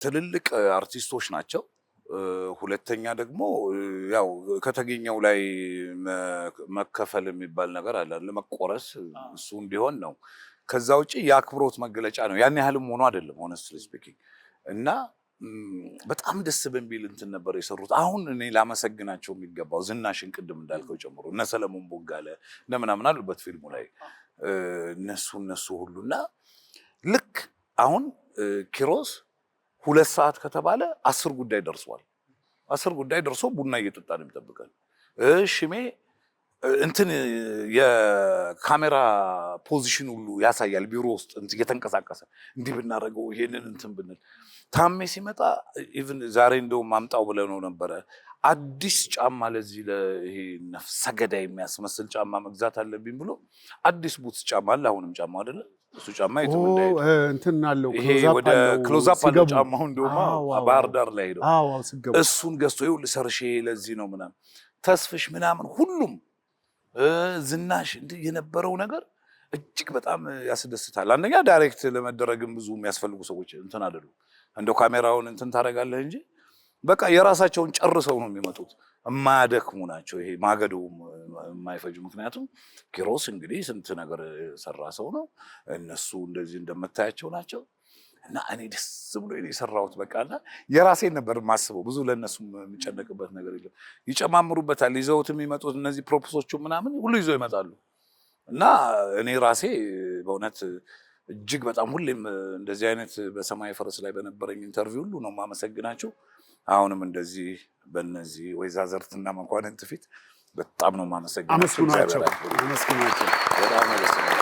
ትልልቅ አርቲስቶች ናቸው። ሁለተኛ ደግሞ ያው ከተገኘው ላይ መከፈል የሚባል ነገር አለ ለመቆረስ እሱ እንዲሆን ነው። ከዛ ውጪ የአክብሮት መገለጫ ነው። ያን ያህልም ሆኖ አይደለም honestly speaking እና በጣም ደስ በሚል እንትን ነበር የሰሩት። አሁን እኔ ላመሰግናቸው የሚገባው ዝናሽን ቅድም እንዳልከው ጨምሮ እነ ሰለሞን ቦጋለ ለምናምን አሉበት ፊልሙ ላይ እነሱ ሁሉና ልክ አሁን ኪሮስ 2 ሰዓት ከተባለ 10 ጉዳይ ደርሷል። 10 ጉዳይ ደርሶ ቡና እየጠጣን የሚጠብቀን ሽሜ እንትን የካሜራ ፖዚሽን ሁሉ ያሳያል። ቢሮ ውስጥ እየተንቀሳቀሰ እንዲህ ብናደርገው ይሄንን እንትን ብንል ታሜ ሲመጣ ኢቭን ዛሬ እንደው ማምጣው ብለ ነው ነበረ አዲስ ጫማ ለዚህ ለይሄ ነፍሰ ገዳይ የሚያስመስል ጫማ መግዛት አለብኝ ብሎ አዲስ ቡትስ ጫማ አለ። አሁንም ጫማ አይደለ እሱ ጫማ የተወደደ እንትን አለው ይሄ ወደ ክሎዛፕ አለው ጫማው እንደውም ባህር ዳር ላይ ሄዶ እሱን ገዝቶ ይኸውልህ ሰርሼ ለዚህ ነው ምናምን ተስፍሽ ምናምን ሁሉም ዝናሽ እንዲህ የነበረው ነገር እጅግ በጣም ያስደስታል። አንደኛ ዳይሬክት ለመደረግም ብዙ የሚያስፈልጉ ሰዎች እንትን አይደሉ እንደው ካሜራውን እንትን ታደርጋለህ እንጂ በቃ የራሳቸውን ጨርሰው ነው የሚመጡት። የማያደክሙ ናቸው። ይሄ ማገዶ የማይፈጁ ምክንያቱም ኪሮስ እንግዲህ ስንት ነገር ሰራ ሰው ነው። እነሱ እንደዚህ እንደምታያቸው ናቸው እና እኔ ደስ ብሎ የሰራሁት በቃና የራሴን ነበር የማስበው። ብዙ ለነሱ የሚጨነቅበት ነገር የለም። ይጨማምሩበታል። ይዘውት የሚመጡት እነዚህ ፕሮፖሶቹ ምናምን ሁሉ ይዘው ይመጣሉ እና እኔ ራሴ በእውነት እጅግ በጣም ሁሌም እንደዚህ አይነት በሰማይ ፈረስ ላይ በነበረኝ ኢንተርቪው ሁሉ ነው የማመሰግናቸው። አሁንም እንደዚህ በእነዚህ ወይዛዝርትና መኳንንት ፊት በጣም ነው የማመሰግናቸው። አመስግናቸው። በጣም ነው